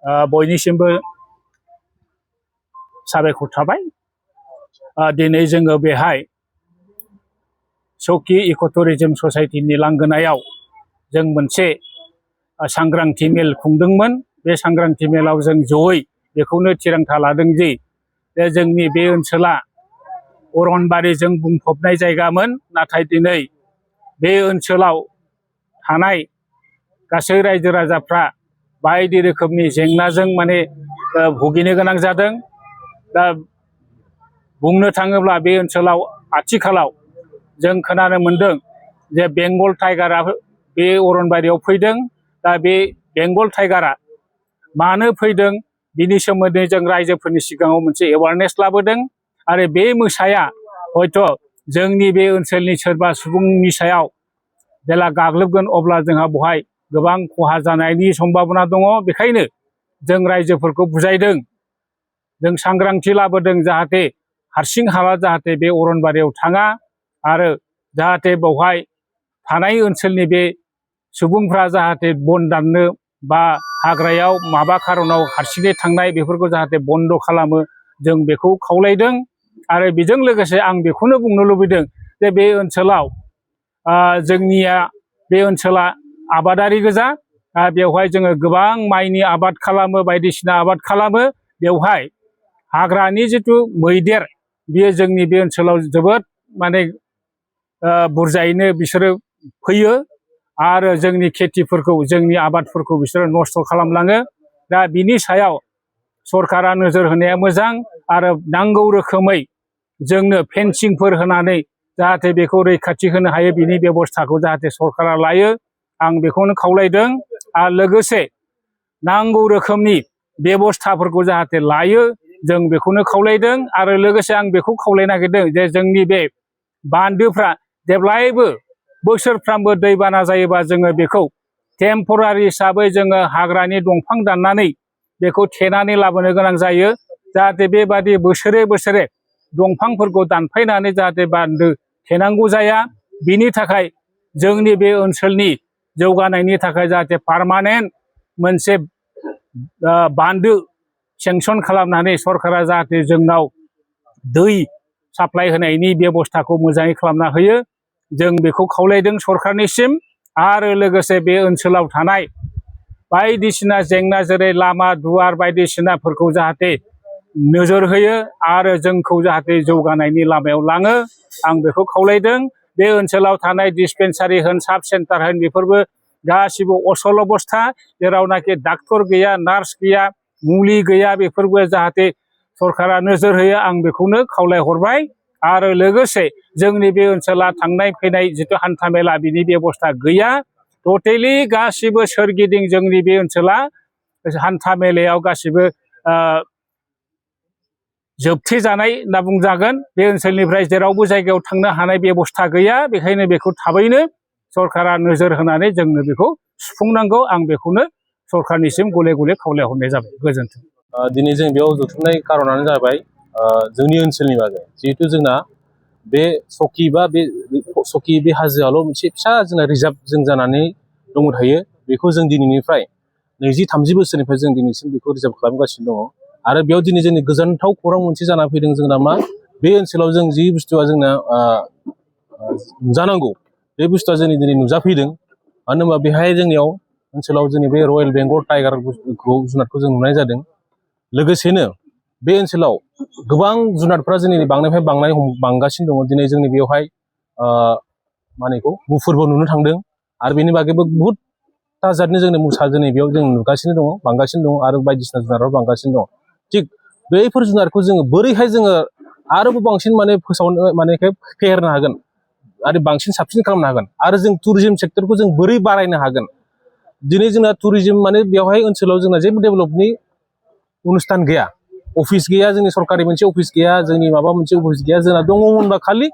बयनिसिमबो साबायखर थाबाय। दिनै जोङो बेहाय सौकि इक' टुरिजम ससाइटिनि लांगोनायाव जों मोनसे सांग्रांथि मेल खुंदोंमोन। बे सांग्रांथि मेलाव जों जयै बेखौनो थिरांथा लादों दि जोंनि बे ओनसोला अरनबारिजों बुंफबनाय जायगामोन, नाथाय दिनै बे ओनसोलाव थानाय गासै रायजो राजाफ्रा बायदि रोखोमनि जेंनाजों माने भुगिनो गोनां जादों। दा बुंनो थाङोब्ला बे ओनसोलाव आथिखालाव जों खोनानो मोनदों जे बेंगल टाइगारा बे अरनबारियाव फैदों। दा बे बेंगल टाइगारा मानो फैदों बिनि सोमोन्दै जों रायजोफोरनि सिगाङाव मोनसे एवारनेस लाबोदों। आरो बे मोसाया हयथ' जोंनि बे ओनसोलनि सोरबा सुबुंनि सायाव जेला गाग्लोबगोन अब्ला जोंहा बेवहाय गोबां खहा जानायनि सम्भाबना दङ। बेखायनो जों रायजोफोरखौ बुजायदों, जों सांग्रांथि लाबोदों जाहाथे हारसिं हाला जाहाथे बे अरनबारियाव थाङा आरो जाहाथे बेवहाय थानाय ओनसोलनि बे सुबुंफ्रा जाहाथे बन दाननो बा हाग्रायाव माबा खारनाव हारसिङै थांनाय बेफोरखौ जाहाथे बन्द' खालामो, जों बेखौ खावलायदों। आरो बेजों लोगोसे आं बेखौनो बुंनो लुबैदों जे बे ओनसोलाव जोंनिया बे ओनसोला आबादारि गोजा। बेवहाय जोङो गोबां माइनि आबाद खालामो, बायदिसिना आबाद खालामो। बेवहाय हाग्रानि जिथु मैदेर बियो जोंनि बे ओनसोलाव जोबोद माने बुरजायैनो बिसोरो फैयो आरो जोंनि खेथिफोरखौ जोंनि आबादफोरखौ बिसोरो नस्थ' खालामलाङो। दा बिनि सायाव सरकारा नोजोर होनाया मोजां आरो नांगौ रोखोमै जोंनो फेन्सिंफोर होनानै जाहाथे बेखौ रैखाथि होनो हायो बिनि बेबस्थाखौ जाहाथे सरकारा लायो, आं बेखौनो खावलायदों। आरो लोगोसे नांगौ रोखोमनि बेबस्थाफोरखौ जाहाथे लायो जों बेखौनो खावलायदों। आरो लोगोसे आं बेखौ खावलायनो नागिरदों जे जोंनि बे बान्दोफ्रा जेब्लायबो बोसोरफ्रामबो दैबाना जायोबा जोङो बेखौ टेम्परारि हिसाबै जोङो हाग्रानि दंफां दाननानै बेखौ थेनानै लाबोनो गोनां जायो। जाहाथे बेबादि बोसोरे बोसोरे दंफांफोरखौ दानफायनानै जाहाथे बान्दो थेनांगौ जाया, बिनि थाखाय जोंनि बे ओनसोलनि जौगानायनि थाखाय जाहाथे पार्मानेन्ट मोनसे बान्दो सेंसन खालामनानै सरकारा जाहाथे जोंनाव दै साप्लाय होनायनि बेबस्थाखौ मोजाङै खालामना होयो, जों बेखौ खावलायदों सरकारनिसिम। आरो लोगोसे बे ओनसोलाव थानाय बायदिसिना जेंना जेरै लामा दुवार बायदिसिनाफोरखौ जाहाथे नोजोर होयो आरो जोंखौ जाहाथे जौगानायनि लामायाव लाङो, आं बेखौ खावलायदों। बे ओनसोलाव थानाय डिसपेन्सारि होन, साब सेन्टार होन, बेफोरबो गासिबो असल अबस्था, जेरावनाखि डाक्टर गैया, नार्स गैया, मुलि गैया, बेफोरबो जाहाथे सरकारा नोजोर होयो, आं बेखौनो खावलायहरबाय। आरो लोगोसे जोंनि बे ओनसोला थांनाय फैनाय जिथु हान्था मेला बिनि बेबस्था गैया। टटेलि गासिबो सोरगिदिं जोंनि बे ओनसोला हान्था मेलायाव गासिबो जोबथेजानाय होनना बुंजागोन। बे ओनसोलनिफ्राय जेरावबो जायगायाव थांनो हानाय बेबस्था गैया। बेखायनो बेखौ थाबैनो सरकारा नोजोर होनानै जोंनो बेखौ सुफुंनांगौ, आं बेखौनो सरकारनिसिम गले गले खावलायहरनाय जाबाय। गोजोन्थों। दिनै जों बेयाव जथुमनाय कारनानो जाबाय जोंनि ओनसोलनि बागै। जिहेथु जोंना बे सकि बे हाजोआल' मोनसे फिसा जोंना रिजार्भ जों जानानै दङ थायो। बेखौ जों दिनैनिफ्राय 20-30 बोसोरनिफ्राय जों दिनैसिम बेखौ रिजार्भ खालामगासिनो दङ। आरो बेयाव दिनै जोंनि गोजोनथाव खौरां मोनसे जाना फैदों जोंना मा, बे ओनसोलाव जों जि बुस्थुआ जोंना नुजानांगौ बे बुस्थुआ जोंनि दिनै नुजाफैदों। मानो होनबा बेहाय जोंनियाव ओनसोलाव जोंनि बे रयेल बेंगल टाइगार जुनारखौ जों नुनाय जादों। लोगोसेनो बे ओनसोलाव गोबां जुनारफ्रा जोंनि बांनायनिफ्राय बांगासिनो दङ। दिनै जोंनि बेवहाय मानेखौ मुफुरबो नुनो थांदों। आरो बेनि बागैबो बुहुत जातनि जोंनि मोसा जोंनि बेयाव जों नुगासिनो दङ, बांगासिनो दङ आरो बायदिसिना जुनारफोर बांगासिनो दङ। थिग बैफोर जुनारखौ जोङो बोरैहाय जोङो आरोबाव बांसिन माने फोसावनो माने फेहेरनो हागोन आरो बांसिन साबसिन खालामनो हागोन, आरो जों टुरिज्म सेक्टरखौ जों बोरै बारायनो हागोन। दिनै जोंना टुरिज्म माने बेवहाय ओनसोलाव जोंना जेबो डेभेलपनि अनुस्थान गैया, अफिस गैया, जोंनि सरकारि मोनसे अफिस गैया, जोंनि माबा मोनसे अफिस गैया। जोंना दङ होनबा खालि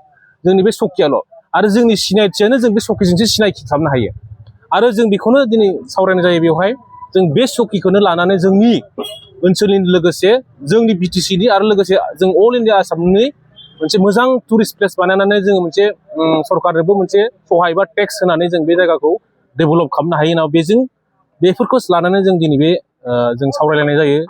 जोंनि बे सकियाल'। आरो जोंनि सिनायथियानो जों बे सकिजोंसो सिनायथि खालामनो हायो। आरो जों बेखौनो दिनै सावरायनाय जायो बेवहाय, जों बे सकिखौनो लानानै जोंनि ओनसोलनि लोगोसे जोंनि BTC आरो लोगोसे जों अल इन्डिया आसामनि मोनसे मोजां टुरिस्ट प्लेस बानायनानै जोङो मोनसे सरकारनोबो मोनसे सहाय बा टेक्स होनानै जों बे जायगाखौ डेभेलप खालामनो हायो। बेजों बेफोरखौ लानानै जों दिनै बे जों सावरायलायनाय जायो